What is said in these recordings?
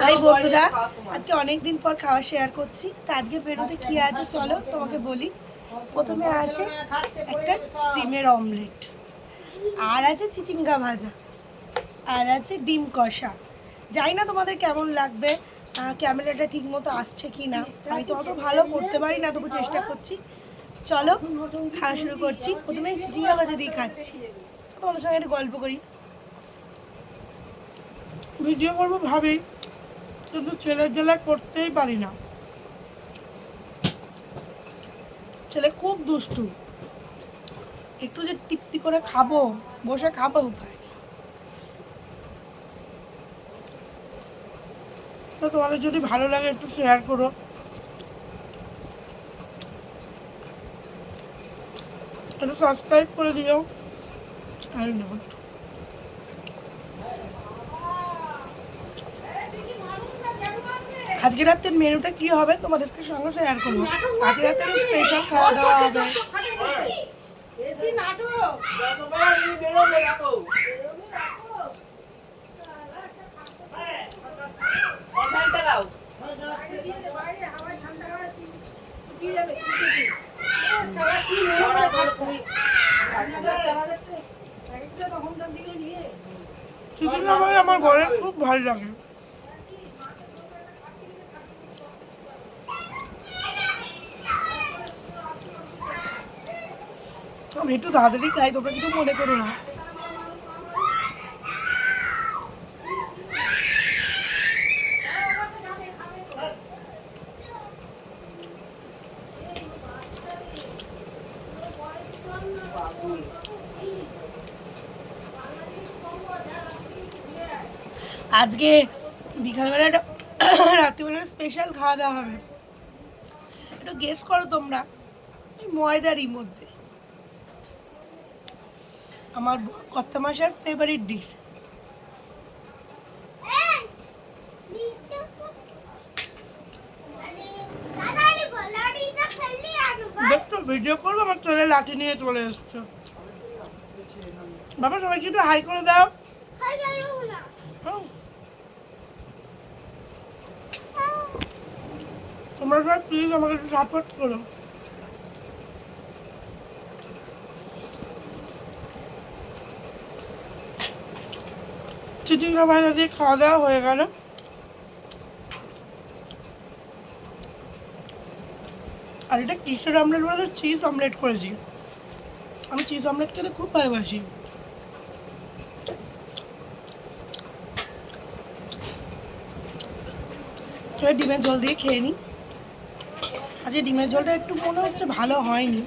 High বন্ধুরা, আজকে অনেকদিন পর খাওয়া শেয়ার করছি। তা আজকে মেনুতে কি আছে চলো তোমাকে বলি। প্রথমে আছে একটা ডিমের অমলেট, আর আছে চিচিঙ্গা ভাজা, আর আছে ডিম কষা। জানি না তোমাদের কেমন লাগবে, ক্যামেরাটা ঠিক মতো আসছে কি না। আমি তো অত ভালো করতে পারি না, তবু চেষ্টা করছি। চলো খাওয়া শুরু করছি। প্রথমে চিচিঙ্গা ভাজা দিয়ে খাচ্ছি, তোমাদের সঙ্গে একটু গল্প করি। ভিডিও করবো ভাবি, কিন্তু ছেলের জেলায় করতেই পারি না। ছেলে খুব দুষ্টু, একটু যে তৃপ্তি করে খাবো, বসে খাবো উপায়। তো তোমাদের যদি ভালো লাগে একটু শেয়ার করো, একটু সাবস্ক্রাইব করে দিও। আর আজকে রাতের মেনুটা কি হবে তোমাদেরকে সঙ্গে শেয়ার করবো। আজকে রাতের স্পেশাল খাওয়া দাওয়া হবে। চিচিঙ্গা ভাই আমার ঘরে খুব ভালো লাগে। আমি একটু তাড়াতাড়ি খাই, তোমরা কিছু মনে করো না। আজকে বিকালবেলাটা রাত্রিবেলা স্পেশাল খাওয়া দাওয়া হবে। একটু গেস করো তোমরা, ওই ময়দারই মধ্যে। আমার কর্তা মাসের ফেভারিট ডিশ। দেখছো ভিডিও করবো, আমার ছেলে লাঠি নিয়ে চলে এসছে। বাবা সবাইকে একটু হাই করে দাও। তোমরা সবাই প্লিজ আমাকে একটু সাপোর্ট করো। চিচিঙ্গা ভাজা দিয়ে খাওয়া দাওয়া হয়ে গেল। আর এটা কিসের অমলেট বলে, চিজ অমলেট করেছি। আমি চিজ অমলেট খেতে খুব ভালোবাসি। ডিমের জল দিয়ে খেয়ে নিই। আজকে ডিমের জলটা একটু মনে হচ্ছে ভালো হয়নি।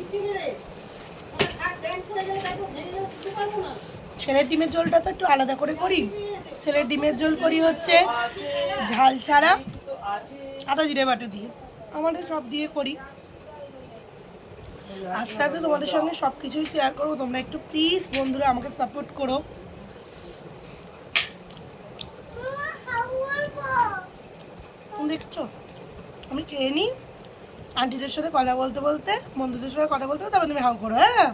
ছেলের ডিমের জলটা তো একটু আলাদা করে করি। ছেলের ডিমের জল করি হচ্ছে ঝাল ছাড়া, আদা জিরে বাটা দিয়ে। আমাদের সব দিয়ে করি। আস্তে আস্তে তোমাদের সঙ্গে সব কিছুই শেয়ার করবো। তোমরা একটু প্লিজ বন্ধুরা আমাকে সাপোর্ট করো। দেখছো আমি খেয়ে নিই, আন্টিদের সাথে কথা বলতে বলতে, বন্ধুদের সাথে কথা বলতে বলতে, তারপর তুমি হাউ করো। হ্যাঁ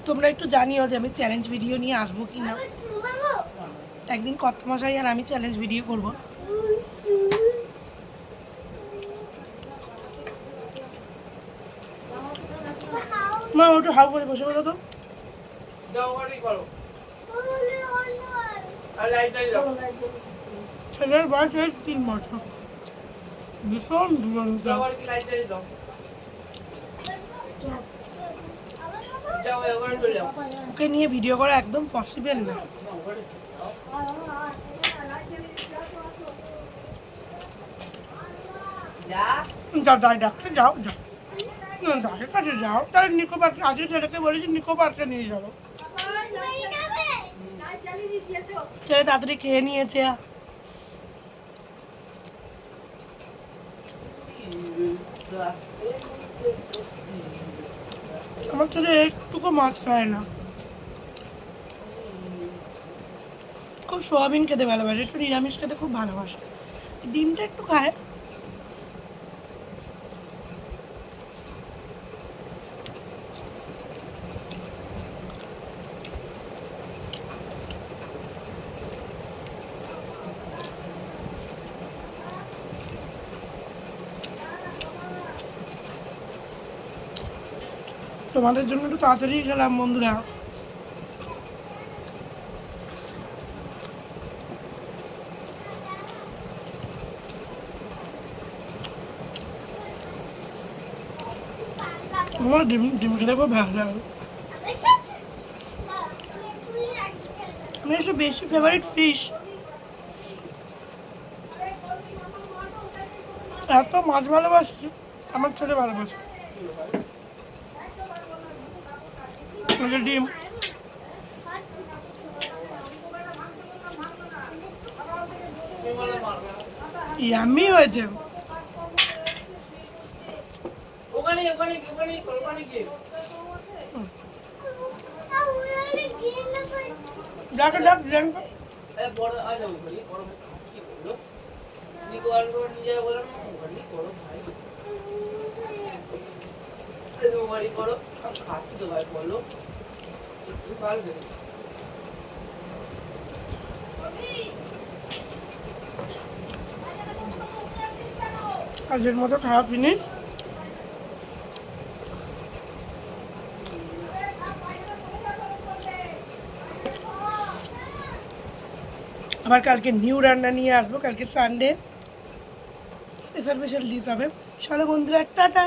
তোমরা একটু জানিও যে আমি চ্যালেঞ্জ ভিডিও নিয়ে আসবো কি না। একদিন কর্তা মশাই আর আমি চ্যালেঞ্জ ভিডিও করবো। মা ওটা হাউ করে বসে বলো তো। ছেলের বয়স 3 বছর, ভীষণ দুরন্ত। ওকে নিয়ে ভিডিও করা একদম পসিবল না। যাও ডাক্তার যাও, যাও ডাক্তার কাছে যাও। তাহলে নিকো পার্কে, আজকে ছেলেকে বলেছি নিকো পার্কে নিয়ে যাবো। ছেলে তাড়াতাড়ি খেয়ে নিয়েছে। আমার ছেলে একটুকু মাছ খায় না, খুব সোয়াবিন খেতে ভালোবাসে, একটু নিরামিষ খেতে খুব ভালোবাসে। ডিমটা একটু খায়। তোমাদের জন্য একটু তাড়াতাড়ি গেলাম বন্ধুরা। আমার ডিম ডিম খেতে খুব ভালো লাগে। আমি একটু বেশি ফেভারিট ফিশ। এত মাছ ভালোবাসি, আমার ছেলে ভালোবাসে। ডিম ইয়াম্মি হয়েছে। ডাক ডাক ডাক আজকের মতো খাওয়া ফিনিশ। আবার কালকে নিউ রান্না নিয়ে আসবো, কালকে সানডে স্পেশাল স্পেশাল ডিশ হবে। চলো বন্ধুরা, টাটা।